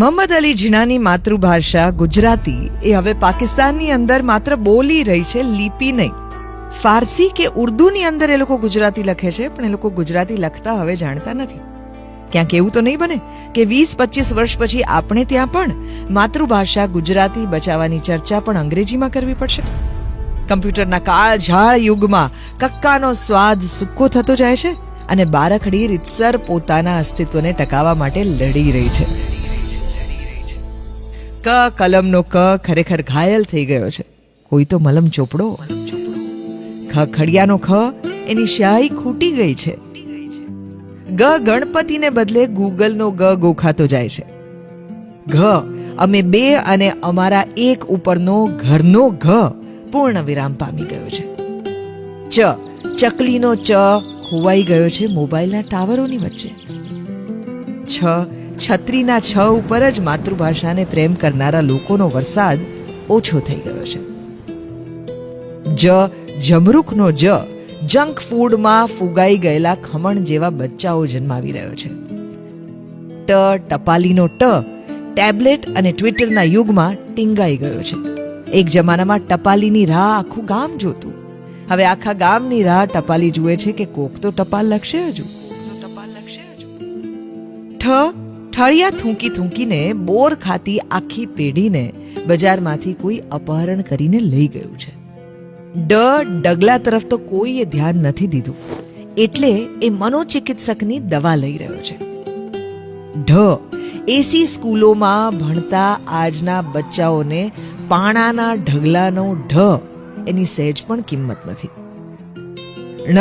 મોહમ્મદ અલી જીનાની માતૃભાષા ગુજરાતી એ હવે પાકિસ્તાનની અંદર માત્ર બોલી રહી છે, લિપિ નહીં. ફારસી કે ઉર્દુની અંદર એ લોકો ગુજરાતી લખે છે, પણ એ લોકો ગુજરાતી લખતા હવે જાણતા નથી. ક્યાંક એવું તો નહીં બને કે 20-25 વર્ષ પછી આપણે ત્યાં પણ માતૃભાષા ગુજરાતી બચાવવાની ચર્ચા પણ અંગ્રેજીમાં કરવી પડશે? કમ્પ્યુટરના કાળઝાળ યુગમાં કક્કાનો સ્વાદ સૂકો થતો જાય છે અને બારખડી રીતસર પોતાના અસ્તિત્વને ટકાવવા માટે લડી રહી છે. ક કલમનો ક ખરેખર ઘાયલ થઈ ગયો છે, કોઈ તો મલમ ચોપડો. ખ ખડિયાનો ખ એની શાહી ખૂટી ગઈ છે. ગ ગણપતિને બદલે ગૂગલનો ગ ગોખાતો જાય છે. ઘ અમે બે અને અમારા એક ઉપરનો ઘરનો ઘ પૂર્ણ વિરામ પામી ગયો છે. ચ ચકલીનો ચ ખોવાઈ ગયો છે મોબાઈલના ટાવરોની વચ્ચે. છ છત્રીના છ ઉપર જ માતૃભાષાને પ્રેમ કરનારા લોકોનો વરસાદ ઓછો થઈ ગયો છે. જ જમરૂખનો જ જંક ફૂડમાં ફુગાઈ ગયેલા ખમણ જેવા બચ્ચાઓ જન્માવી રહ્યો છે. ટ ટપાલીનો ટ ટેબ્લેટ અને ટ્વિટરના યુગમાં ટીંગાઈ ગયો છે. એક જમાનામાં ટપાલીની રાહ આખું ગામ જોતું, હવે આખા ગામની રાહ ટપાલી જુએ છે કે કોક તો ટપાલ લખશે હજુ. ઠ ઠળિયા થૂંકી થૂંકીને બોર ખાતી આખી પેઢીને બજારમાંથી કોઈ અપહરણ કરીને લઈ ગયું છે. ડ ડગલા તરફ તો કોઈએ ધ્યાન નથી દીધું, એટલે એ મનોચિકિત્સકની દવા લઈ રહ્યો છે. ઢ એસી સ્કૂલોમાં ભણતા આજના બચ્ચાઓને પાણાના ઢગલાનો ઢ એની સહેજ પણ કિંમત નથી. ણ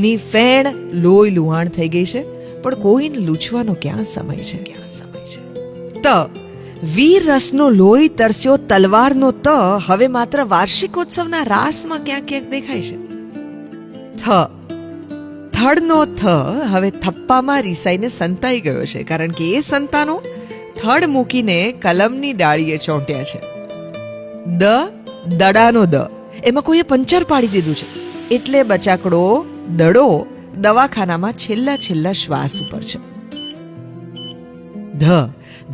ની ફેણ લોહી લુહાણ થઈ ગઈ છે, પણ કોઈને લૂછવાનો ક્યાં સમય છે. ત વીર રસનો લોહી તરસ્યો તલવારનો ત હવે માત્ર વાર્ષિકોત્સવના રાસમાં ક્યાંક ક્યાંક દેખાય છે. થ થડનો થ હવે થપ્પામાં રીસાઈને સંતાઈ ગયો છે, કારણ કે એ સંતાનો થડ મૂકીને કલમની ડાળીએ ચોંટ્યા છે. દ દડાનો દ એમાં કોઈએ પંચર પાડી દીધું છે, એટલે બચાકડો દડો દવાખાનામાં છેલ્લા શ્વાસ ઉપર છે. ધ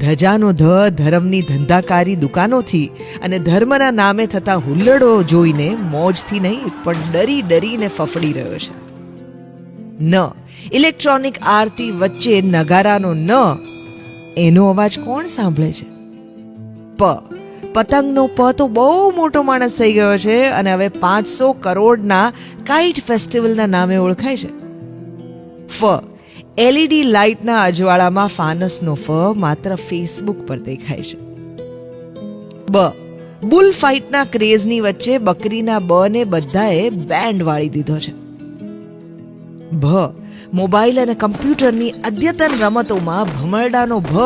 ધજાનો ધ ધર્મની ધંધાકારી દુકાનોથી અને ધર્મના નામે થતા હુલ્લડો જોઈને મોજથી નહીં પણ ડરી ડરીને ફફડી રહ્યો છે. ન ઇલેક્ટ્રોનિક આરતી વચ્ચે નગારાનો ન એનો અવાજ કોણ સાંભળે છે. પ પતંગનો પ તો બહુ મોટો માણસ થઈ ગયો છે અને હવે 500 કરોડના કાઇટ ફેસ્ટિવલના નામે ઓળખાય છે. ફ એલઈડી લાઇટના અજવાળામાં ફાનસનો ફ માત્ર ફેસબુક પર દેખાય છે. બ બુલ ફાઇટના ક્રેઝની વચ્ચે બકરીના બ ને બધાએ બેન્ડ વાળી દીધો છે. ભ મોબાઈલ અને કમ્પ્યુટરની અદ્યતન રમતોમાં ભમરડાનો ભ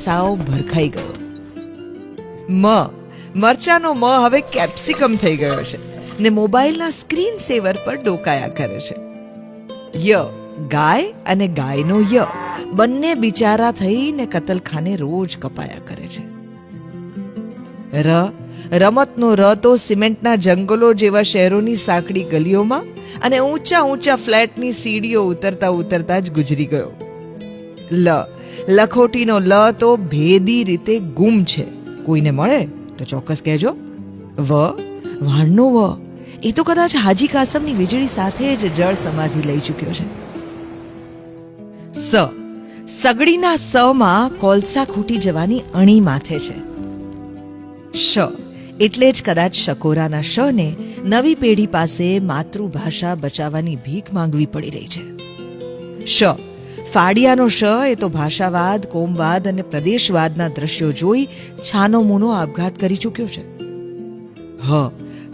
સાવ ભરખાઈ ગયો. મ મરચાનો મ હવે કેપ્સિકમ થઈ ગયો છે ને મોબાઈલના સ્ક્રીન સેવર પર ડોકાયા કરે છે. ય ગાય અને ગાયનો ય બંને બિચારા થઈને કતલખાને રોજ કપાયા કરે છે. ર રમતનો ર તો સિમેન્ટના જંગલો જેવા શહેરોની સાંકડી ગલીઓમાં અને ઊંચા ફ્લેટની સીડીઓ ઉતરતા જ ગુજરી ગયો. લ લખોટીનો લ તો ભેદી રીતે ગુમ છે, કોઈને મળે તો ચોક્કસ કહેજો. વ વાણનો વ એ તો કદાચ હાજી કાસમની વીજળી સાથે જ જળ સમાધિ લઈ ચૂક્યો છે. સ સગડીના સ માં કોલસા ખૂટી જવાની અણી માથે છે. શ એટલે જ કદાચ શકોરાના શ ને નવી પેઢી પાસે માતૃભાષા બચાવવાની ભીખ માંગવી પડી રહી છે. શ ફાડિયાનો શ એ તો ભાષાવાદ, કોમવાદ અને પ્રદેશવાદના દ્રશ્યો જોઈ છાનો મૂનો આપઘાત કરી ચૂક્યો છે. હ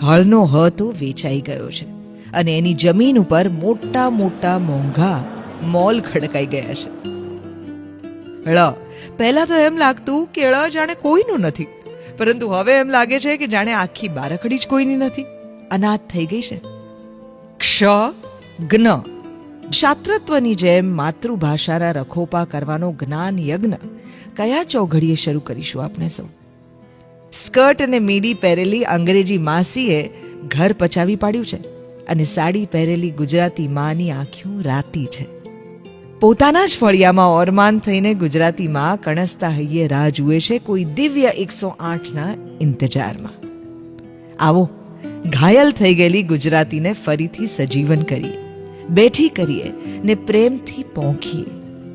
હળનો હ તો વેચાઈ ગયો છે અને એની જમીન ઉપર મોટા મોંઘા મોલ ખડકાઈ ગયા છે. ળ પહેલા તો એમ લાગતું કે ળ જાણે કોઈનું નથી, પરંતુ હવે એમ લાગે છે કે જાણે આખી બારખડી જ કોઈની નથી, અનાથ થઈ ગઈ છે. ક્ષ જ્ઞ શાસ્ત્રત્વની જેમ માતૃભાષાના રખોપા કરવાનો જ્ઞાન યજ્ઞ કયા ચોઘડીએ શરૂ કરીશું આપણે સૌ? સ્કર્ટ અને મીડી પહેરેલી અંગ્રેજી માસીએ ઘર પચાવી પાડ્યું છે અને સાડી પહેરેલી ગુજરાતી માની આંખ્યું રાતી છે. પોતાના જ ફળિયામાં ઓરમાન થઈને ગુજરાતીમાં કણસતા હૈયે રાહ જુએ છે કોઈ દિવ્ય 108ના ઇંતજારમાં. આવો ઘાયલ થઈ ગયેલી ગુજરાતીને ફરીથી સજીવન કરીએ, બેઠી કરીએ ને પ્રેમથી પોંખીએ.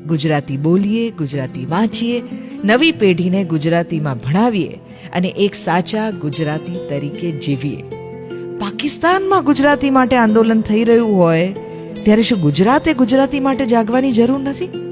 ગુજરાતી બોલીએ, ગુજરાતી વાંચીએ, નવી પેઢીને ગુજરાતીમાં ભણાવીએ અને એક સાચા ગુજરાતી તરીકે જીવીએ. પાકિસ્તાનમાં ગુજરાતી માટે આંદોલન થઈ રહ્યું હોય ત્યારે શું ગુજરાતે ગુજરાતી માટે જાગવાની જરૂર નથી?